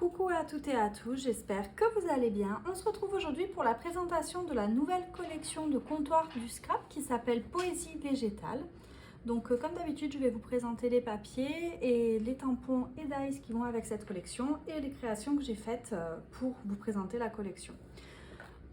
Coucou à toutes et à tous, j'espère que vous allez bien. On se retrouve aujourd'hui pour la présentation de la nouvelle collection de comptoirs du scrap qui s'appelle Poésie végétale. Donc comme d'habitude, je vais vous présenter les papiers et les tampons et dies qui vont avec cette collection et les créations que j'ai faites pour vous présenter la collection.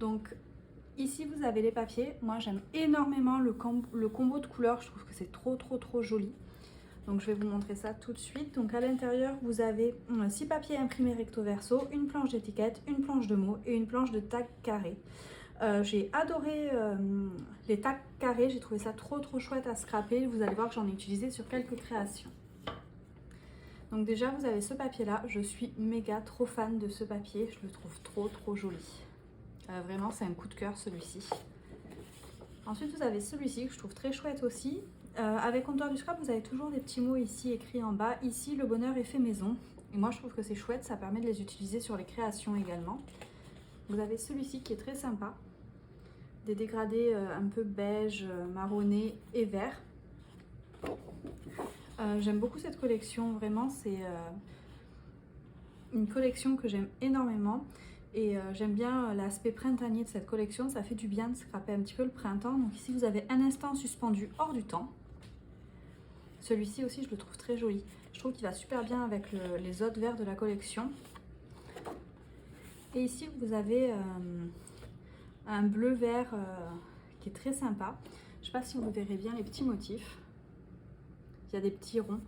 Donc ici vous avez les papiers. Moi j'aime énormément le combo de couleurs, je trouve que c'est trop joli. Donc je vais vous montrer ça tout de suite. Donc à l'intérieur vous avez 6 papiers imprimés recto verso, une planche d'étiquette, une planche de mots et une planche de tag carré. J'ai adoré les tags carrés, j'ai trouvé ça trop chouette à scraper. Vous allez voir que j'en ai utilisé sur quelques créations. Donc déjà vous avez ce papier là, je suis méga trop fan de ce papier, je le trouve trop joli. Vraiment c'est un coup de cœur celui-ci. Ensuite vous avez celui-ci que je trouve très chouette aussi. Avec comptoir du scrap vous avez toujours des petits mots ici écrits en bas. Ici le bonheur est fait maison. Et moi je trouve que c'est chouette, ça permet de les utiliser sur les créations également. Vous avez celui-ci qui est très sympa. Des dégradés un peu beige, marronné et vert. J'aime beaucoup cette collection, vraiment c'est une collection que j'aime énormément. Et j'aime bien l'aspect printanier de cette collection, ça fait du bien de scraper un petit peu le printemps. Donc ici vous avez un instant suspendu hors du temps. Celui-ci aussi je le trouve très joli. Je trouve qu'il va super bien avec les autres verts de la collection. Et ici vous avez un bleu vert qui est très sympa. Je ne sais pas si vous verrez bien les petits motifs. Il y a des petits ronds.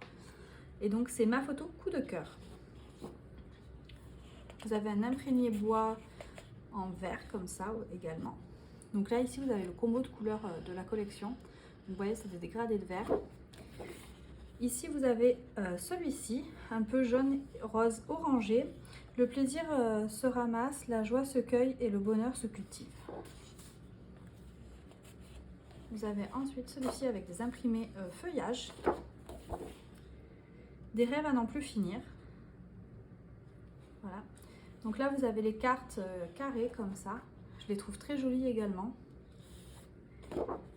Et donc c'est ma photo coup de cœur. Vous avez un imprégné bois en vert comme ça également. Donc là ici vous avez le combo de couleurs de la collection. Vous voyez c'est des dégradés de vert. Ici vous avez celui-ci, un peu jaune, rose, orangé. Le plaisir se ramasse, la joie se cueille et le bonheur se cultive. Vous avez ensuite celui-ci avec des imprimés feuillage. Des rêves à n'en plus finir. Voilà. Donc là vous avez les cartes carrées comme ça. Je les trouve très jolies également.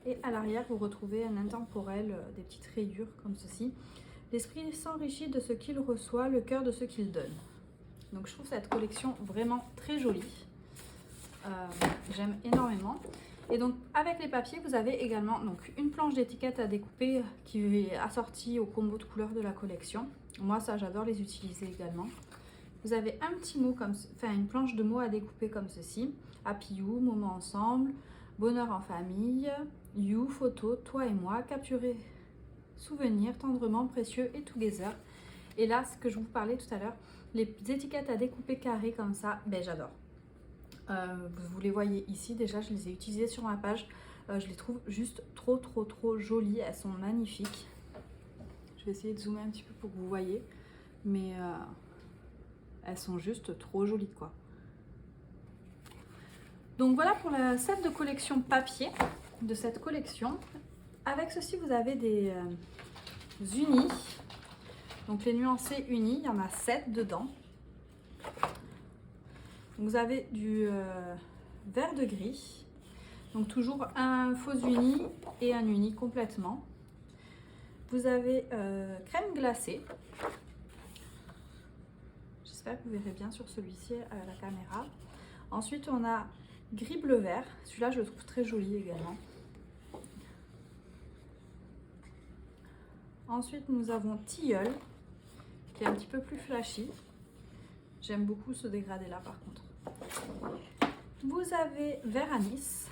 Et à l'arrière, vous retrouvez un intemporel, des petites rayures comme ceci. L'esprit s'enrichit de ce qu'il reçoit, le cœur de ce qu'il donne. Donc je trouve cette collection vraiment très jolie. J'aime énormément. Et donc avec les papiers, vous avez également donc, une planche d'étiquette à découper qui est assortie au combo de couleurs de la collection. Moi ça j'adore les utiliser également. Vous avez un petit mot comme, enfin une planche de mots à découper comme ceci. Happy You, moment ensemble. Bonheur en famille, You, photo, toi et moi, capturer, souvenir, tendrement, précieux et together. Et là, ce que je vous parlais tout à l'heure, les étiquettes à découper carrées comme ça, ben j'adore. Vous les voyez ici, déjà je les ai utilisées sur ma page. Je les trouve juste trop jolies, elles sont magnifiques. Je vais essayer de zoomer un petit peu pour que vous voyez, mais elles sont juste trop jolies quoi. Donc voilà pour le set de collection papier de cette collection. Avec ceci, vous avez des unis. Donc les nuancés unis, il y en a 7 dedans. Vous avez du vert de gris. Donc toujours un faux uni et un uni complètement. Vous avez crème glacée. J'espère que vous verrez bien sur celui-ci à la caméra. Ensuite, on a gris bleu vert, celui-là je le trouve très joli également. Ensuite nous avons tilleul qui est un petit peu plus flashy. J'aime beaucoup ce dégradé là par contre. Vous avez vert anis,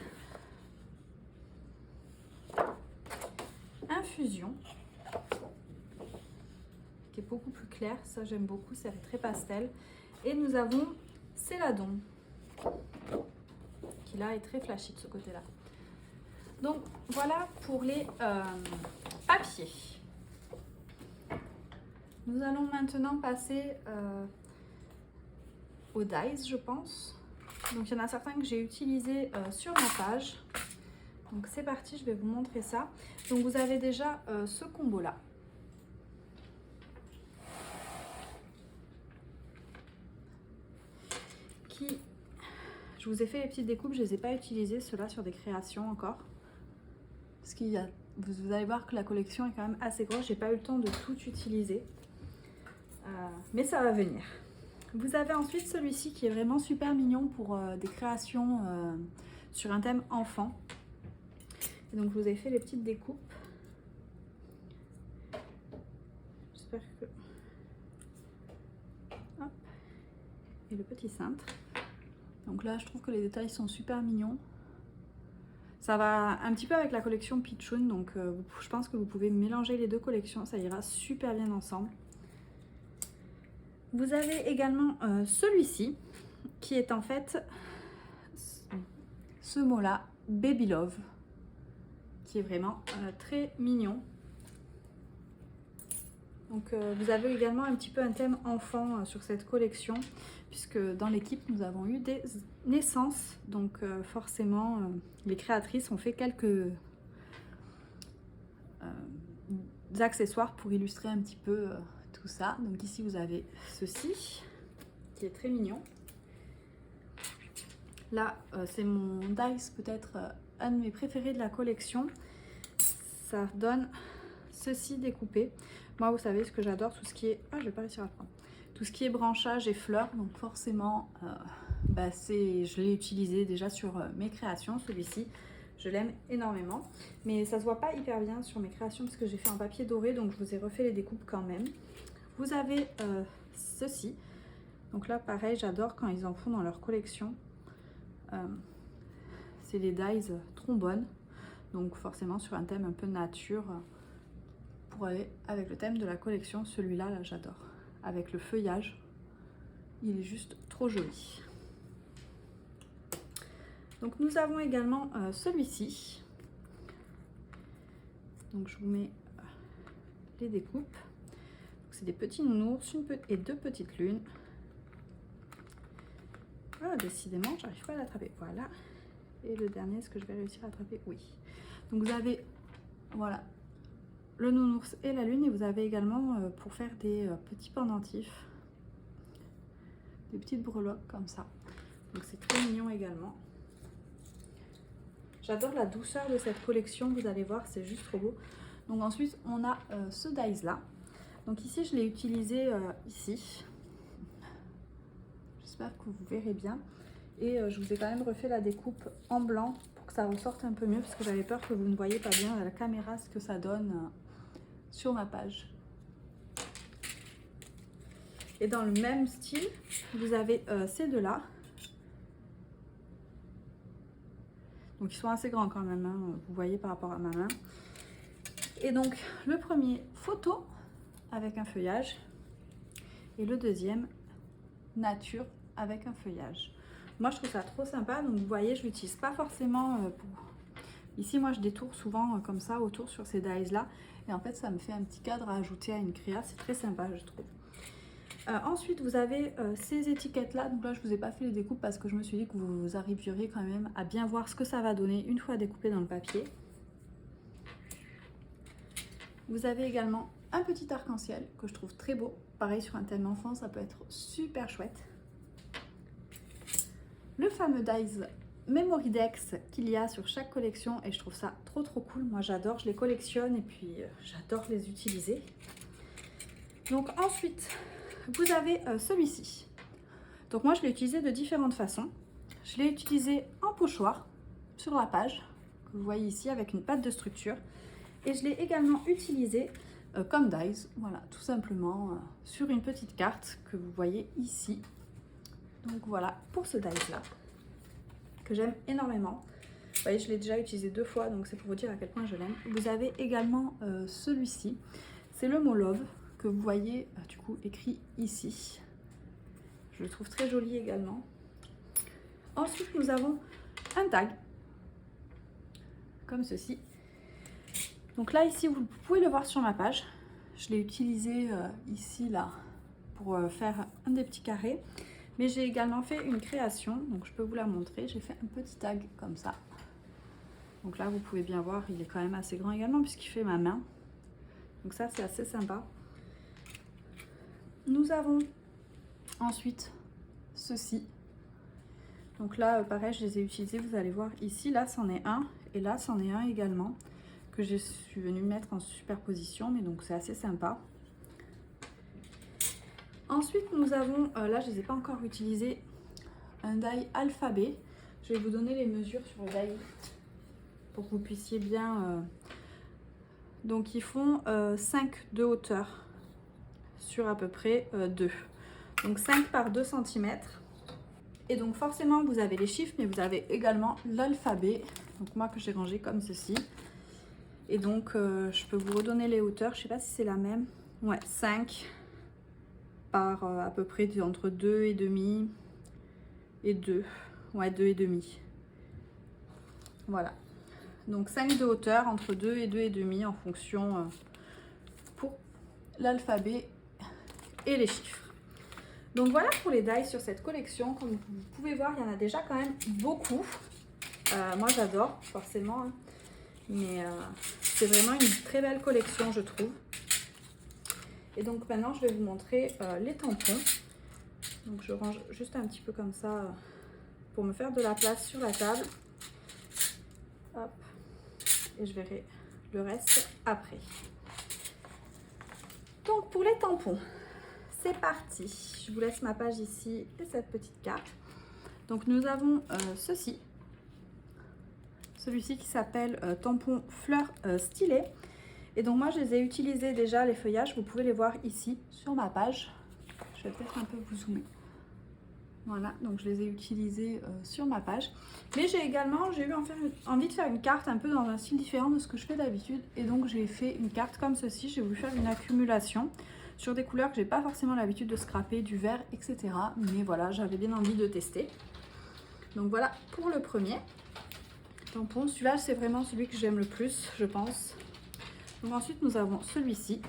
infusion qui est beaucoup plus clair, ça j'aime beaucoup, c'est très pastel. Et nous avons céladon qui là est très flashy de ce côté là. Donc voilà pour les papiers. Nous allons maintenant passer aux dies je pense. Donc il y en a certains que j'ai utilisés sur ma page. Donc c'est parti, je vais vous montrer ça. Donc vous avez déjà ce combo là. Qui Je vous ai fait les petites découpes, je ne les ai pas utilisées, ceux-là, sur des créations encore. Parce qu'il y a, vous allez voir que la collection est quand même assez grosse, j'ai pas eu le temps de tout utiliser. Mais ça va venir. Vous avez ensuite celui-ci qui est vraiment super mignon pour des créations sur un thème enfant. Et donc je vous ai fait les petites découpes. J'espère que... Hop. Et le petit cintre. Donc là je trouve que les détails sont super mignons. Ça va un petit peu avec la collection Pitchoun, donc je pense que vous pouvez mélanger les deux collections, ça ira super bien ensemble. Vous avez également celui-ci, qui est en fait ce mot-là, Baby Love, qui est vraiment très mignon. Donc vous avez également un petit peu un thème enfant sur cette collection, puisque dans l'équipe nous avons eu des naissances, donc forcément les créatrices ont fait quelques accessoires pour illustrer un petit peu tout ça. Donc ici vous avez ceci qui est très mignon. Là c'est mon dice, peut-être un de mes préférés de la collection. Ça donne ceci découpé. Moi vous savez ce que j'adore, tout ce qui est... Ah, je vais pas réussir à le prendre. Tout ce qui est branchage et fleurs, donc forcément je l'ai utilisé déjà sur mes créations. Celui-ci je l'aime énormément, mais ça se voit pas hyper bien sur mes créations parce que j'ai fait en papier doré, donc je vous ai refait les découpes quand même. Vous avez ceci, donc là pareil, j'adore quand ils en font dans leur collection. C'est les dies trombone, donc forcément sur un thème un peu nature pour aller avec le thème de la collection. Celui-là, là, j'adore. Avec le feuillage, il est juste trop joli. Donc nous avons également celui-ci. Donc je vous mets les découpes. C'est des petits nounours et deux petites lunes. Ah, décidément, j'arrive pas à l'attraper. Voilà. Et le dernier, est-ce que je vais réussir à attraper? Oui. Donc vous avez, voilà, le nounours et la lune, et vous avez également pour faire des petits pendentifs, des petites breloques comme ça. Donc c'est très mignon également. J'adore la douceur de cette collection, vous allez voir, c'est juste trop beau. Donc ensuite on a ce dies là. Donc ici je l'ai utilisé ici. J'espère que vous verrez bien. Et je vous ai quand même refait la découpe en blanc pour que ça ressorte un peu mieux, parce que j'avais peur que vous ne voyez pas bien à la caméra ce que ça donne sur ma page. Et dans le même style, vous avez ces deux-là. Donc ils sont assez grands quand même, hein, vous voyez par rapport à ma main. Et donc le premier, photo avec un feuillage. Et le deuxième, nature avec un feuillage. Moi je trouve ça trop sympa, donc vous voyez je l'utilise pas forcément pour... Ici moi je détourne souvent comme ça autour sur ces dies là. Et en fait ça me fait un petit cadre à ajouter à une créa, c'est très sympa je trouve. Ensuite vous avez ces étiquettes là, donc là je vous ai pas fait les découpes parce que je me suis dit que vous arriveriez quand même à bien voir ce que ça va donner une fois découpé dans le papier. Vous avez également un petit arc-en-ciel que je trouve très beau, pareil sur un thème enfant ça peut être super chouette. Le fameux dies Memory Dex qu'il y a sur chaque collection, et je trouve ça trop cool. Moi j'adore, je les collectionne et puis j'adore les utiliser. Donc ensuite vous avez celui-ci. Donc moi je l'ai utilisé de différentes façons. Je l'ai utilisé en pochoir sur la page que vous voyez ici avec une patte de structure, et je l'ai également utilisé comme dies, voilà, tout simplement sur une petite carte que vous voyez ici. Donc voilà pour ce dies là que j'aime énormément. Vous voyez, je l'ai déjà utilisé 2 fois, donc c'est pour vous dire à quel point je l'aime. Vous avez également celui-ci, c'est le mot love que vous voyez du coup écrit ici. Je le trouve très joli également. Ensuite nous avons un tag comme ceci. Donc là ici vous pouvez le voir sur ma page, je l'ai utilisé ici là pour faire un des petits carrés. Mais j'ai également fait une création, donc je peux vous la montrer. J'ai fait un petit tag comme ça. Donc là, vous pouvez bien voir, il est quand même assez grand également puisqu'il fait ma main. Donc ça, c'est assez sympa. Nous avons ensuite ceci. Donc là, pareil, je les ai utilisés. Vous allez voir ici, là, c'en est un. Et là, c'en est un également que je suis venue mettre en superposition. Mais donc, c'est assez sympa. Ensuite, nous avons, là je ne les ai pas encore utilisés, un die alphabet. Je vais vous donner les mesures sur le die pour que vous puissiez bien... Donc ils font 5 de hauteur sur à peu près 2. Donc 5 par 2 cm. Et donc forcément vous avez les chiffres, mais vous avez également l'alphabet. Donc moi que j'ai rangé comme ceci. Et donc je peux vous redonner les hauteurs, je ne sais pas si c'est la même. Ouais, 5 par à peu près entre 2 et demi et 2. Ouais, 2 et demi. Voilà. Donc 5 de hauteur entre 2 et 2 et demi en fonction pour l'alphabet et les chiffres. Donc voilà pour les dies sur cette collection. Comme vous pouvez voir, il y en a déjà quand même beaucoup. Moi j'adore forcément, hein. Mais c'est vraiment une très belle collection je trouve. Et donc maintenant je vais vous montrer les tampons. Donc je range juste un petit peu comme ça pour me faire de la place sur la table. Hop. Et je verrai le reste après. Donc pour les tampons, c'est parti. Je vous laisse ma page ici et cette petite carte. Donc nous avons ceci. Celui-ci qui s'appelle tampon fleur stylet. Et donc moi je les ai utilisés déjà les feuillages. Vous pouvez les voir ici sur ma page. Je vais peut-être un peu vous zoomer. Voilà, donc je les ai utilisés sur ma page. Mais j'ai également eu envie de faire une carte un peu dans un style différent de ce que je fais d'habitude. Et donc j'ai fait une carte comme ceci. J'ai voulu faire une accumulation sur des couleurs que j'ai pas forcément l'habitude de scraper, du vert, etc. Mais voilà, j'avais bien envie de tester. Donc voilà pour le premier tampon. Celui-là, c'est vraiment celui que j'aime le plus, je pense. Donc ensuite, nous avons celui-ci.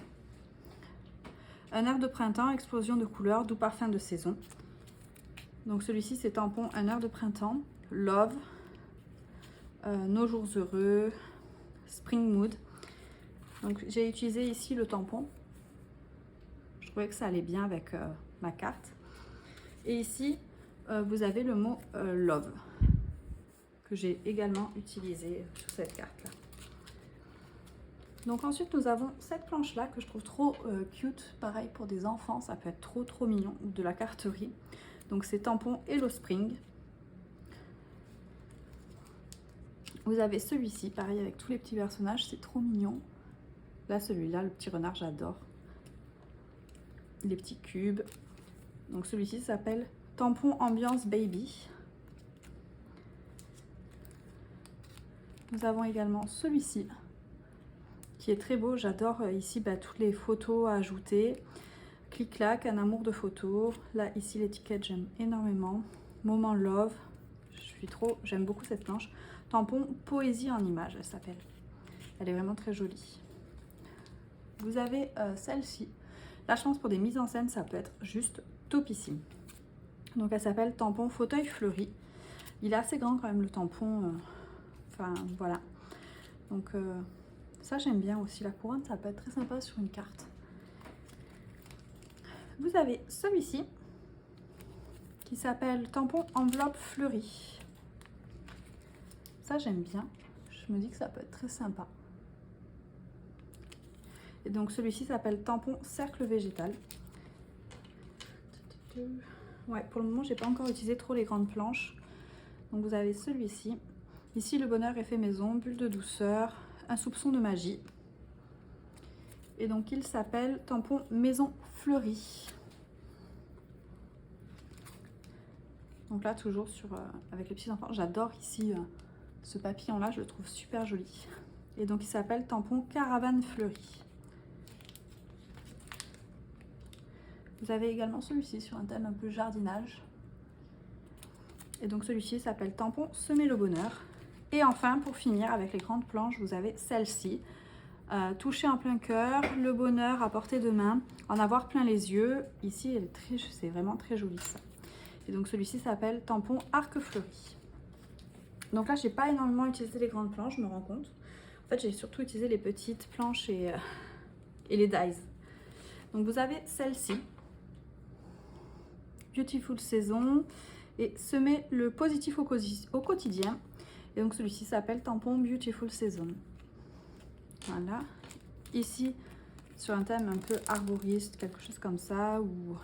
Un air de printemps, explosion de couleurs, doux parfum de saison. Donc celui-ci c'est tampon un air de printemps, love, nos jours heureux, spring mood. Donc j'ai utilisé ici le tampon. Je trouvais que ça allait bien avec ma carte. Et ici vous avez le mot love que j'ai également utilisé sur cette carte là. Donc ensuite nous avons cette planche là que je trouve trop cute, pareil pour des enfants, ça peut être trop mignon, de la carterie. Donc c'est tampon Hello Spring. Vous avez celui-ci, pareil avec tous les petits personnages, c'est trop mignon. Là celui-là, le petit renard, j'adore. Les petits cubes. Donc celui-ci s'appelle tampon ambiance baby. Nous avons également celui-ci qui est très beau, j'adore ici toutes les photos à ajouter. Clic-clac, un amour de photos. Là, ici, l'étiquette, j'aime énormément. Moment love. J'aime beaucoup cette planche. Tampon poésie en images, elle s'appelle. Elle est vraiment très jolie. Vous avez celle-ci. Là, je pense pour des mises en scène, ça peut être juste topissime. Donc, elle s'appelle tampon fauteuil fleuri. Il est assez grand quand même, le tampon. Enfin, voilà. Donc, ça, j'aime bien aussi. La couronne, ça peut être très sympa sur une carte. Vous avez celui-ci qui s'appelle tampon enveloppe fleurie. Ça j'aime bien, je me dis que ça peut être très sympa. Et donc celui-ci s'appelle tampon cercle végétal. Ouais, pour le moment j'ai pas encore utilisé trop les grandes planches. Donc vous avez celui-ci. Ici le bonheur est fait maison, bulle de douceur, un soupçon de magie. Et donc il s'appelle tampon maison fleurie. Donc là toujours avec les petits enfants, j'adore ici ce papillon là, je le trouve super joli. Et donc il s'appelle tampon caravane fleurie. Vous avez également celui-ci sur un thème un peu jardinage. Et donc celui-ci s'appelle tampon semer le bonheur. Et enfin pour finir avec les grandes planches, vous avez celle-ci. Toucher en plein cœur, le bonheur à portée de main, en avoir plein les yeux. Ici, c'est vraiment très joli ça. Et donc celui-ci s'appelle tampon arc fleuri. Donc là, j'ai pas énormément utilisé les grandes planches, je me rends compte. En fait, j'ai surtout utilisé les petites planches et les dies. Donc vous avez celle-ci, Beautiful Saison, et semer le positif au quotidien. Et donc celui-ci s'appelle tampon Beautiful Season. Voilà. Ici, sur un thème un peu arboriste, quelque chose comme ça, ou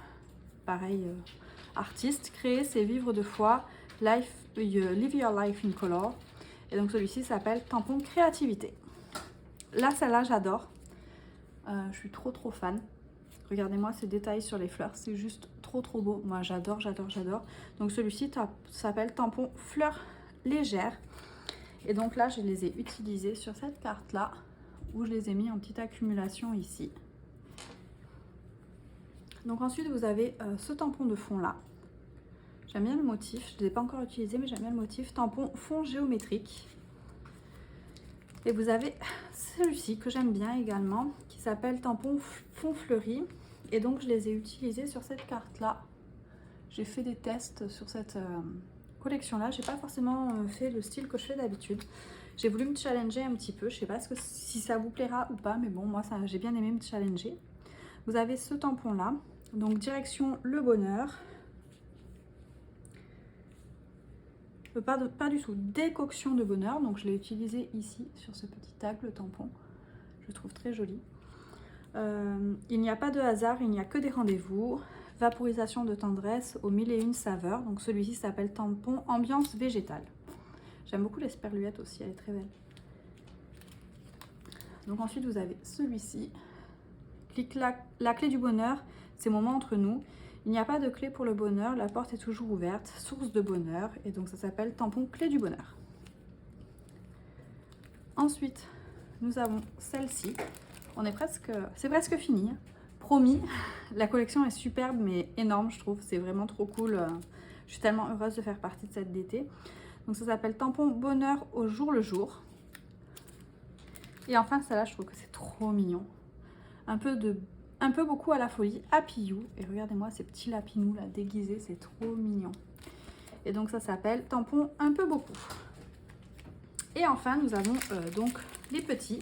pareil, artiste. Créer, c'est vivre de foi. Live your life in color. Et donc celui-ci s'appelle tampon créativité. Là, celle-là, j'adore. Je suis trop fan. Regardez-moi ces détails sur les fleurs, c'est juste trop beau. Moi, j'adore. Donc celui-ci s'appelle tampon fleurs légères. Et donc là, je les ai utilisés sur cette carte-là, où je les ai mis en petite accumulation ici. Donc ensuite, vous avez ce tampon de fond là. J'aime bien le motif, je ne l'ai pas encore utilisé, mais j'aime bien le motif. Tampon fond géométrique. Et vous avez celui-ci que j'aime bien également, qui s'appelle tampon fond fleuri. Et donc, je les ai utilisés sur cette carte-là. J'ai fait des tests sur cette collection-là. J'ai pas forcément fait le style que je fais d'habitude. J'ai voulu me challenger un petit peu. Je sais pas si ça vous plaira ou pas, mais bon, moi, j'ai bien aimé me challenger. Vous avez ce tampon-là. Donc, direction le bonheur. Pas du tout, décoction de bonheur. Donc, je l'ai utilisé ici, sur ce petit tag, le tampon. Je le trouve très joli. Il n'y a pas de hasard, il n'y a que des rendez-vous. Vaporisation de tendresse aux 1001 saveurs. Donc celui-ci s'appelle tampon ambiance végétale. J'aime beaucoup l'esperluette aussi, elle est très belle. Donc ensuite vous avez celui-ci. La clé du bonheur, c'est moment entre nous. Il n'y a pas de clé pour le bonheur, la porte est toujours ouverte. Source de bonheur. Et donc ça s'appelle tampon clé du bonheur. Ensuite, nous avons celle-ci. C'est presque fini. Promis, la collection est superbe mais énorme, je trouve. C'est vraiment trop cool. Je suis tellement heureuse de faire partie de cette DT. Donc ça s'appelle tampon bonheur au jour le jour. Et enfin celle-là, je trouve que c'est trop mignon. Un peu beaucoup à la folie, Happy You. Et regardez-moi ces petits lapinous là déguisés, c'est trop mignon. Et donc ça s'appelle tampon un peu beaucoup. Et enfin nous avons donc les petits.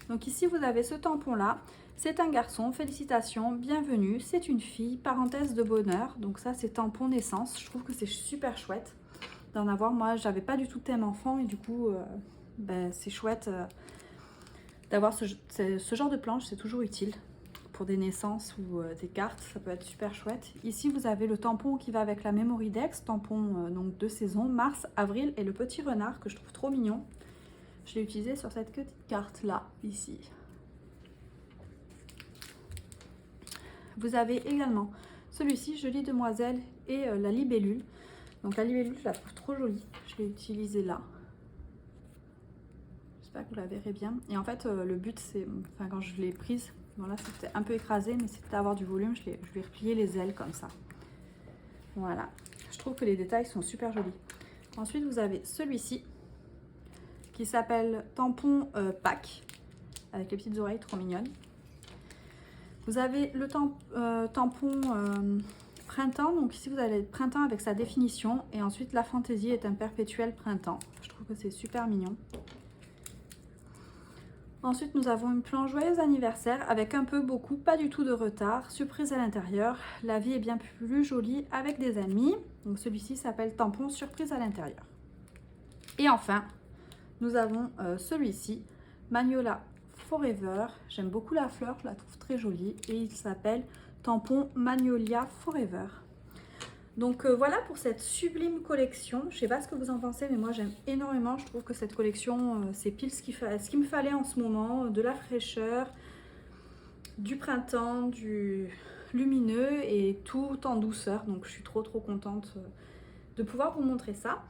Donc ici, vous avez ce tampon-là. C'est un garçon, félicitations, bienvenue. C'est une fille, parenthèse de bonheur. Donc ça, c'est tampon naissance. Je trouve que c'est super chouette d'en avoir. Moi, j'avais pas du tout thème enfant et du coup, c'est chouette d'avoir ce genre de planche. C'est toujours utile pour des naissances ou des cartes. Ça peut être super chouette. Ici, vous avez le tampon qui va avec la Memory Dex. Tampon donc de saison, mars, avril et le petit renard que je trouve trop mignon. Je l'ai utilisé sur cette petite carte là, ici. Vous avez également celui-ci, Jolie Demoiselle et la libellule. Donc la libellule, je la trouve trop jolie. Je l'ai utilisée là. J'espère que vous la verrez bien. Et en fait, le but, c'est, quand je l'ai prise, bon là c'était un peu écrasé, mais c'était d'avoir du volume. Je lui ai replié les ailes comme ça. Voilà. Je trouve que les détails sont super jolis. Ensuite, vous avez celui-ci, qui s'appelle tampon Pâques, avec les petites oreilles trop mignonnes. Vous avez le tampon printemps, donc ici vous avez le printemps avec sa définition, et ensuite la fantaisie est un perpétuel printemps. Je trouve que c'est super mignon. Ensuite nous avons une planche joyeux anniversaire avec un peu, beaucoup, pas du tout de retard, surprise à l'intérieur, la vie est bien plus jolie avec des amis. Donc celui-ci s'appelle tampon surprise à l'intérieur. Et enfin, nous avons celui-ci, Magnolia Forever. J'aime beaucoup la fleur, je la trouve très jolie. Et il s'appelle tampon Magnolia Forever. Donc voilà pour cette sublime collection. Je ne sais pas ce que vous en pensez, mais moi j'aime énormément. Je trouve que cette collection, c'est pile ce qu'il me fallait en ce moment. De la fraîcheur, du printemps, du lumineux et tout en douceur. Donc je suis trop contente de pouvoir vous montrer ça.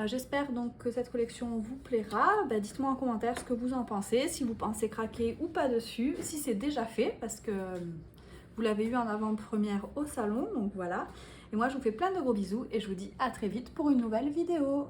J'espère donc que cette collection vous plaira. Dites-moi en commentaire ce que vous en pensez, si vous pensez craquer ou pas dessus, si c'est déjà fait, parce que vous l'avez eu en avant-première au salon, donc voilà. Et moi je vous fais plein de gros bisous et je vous dis à très vite pour une nouvelle vidéo.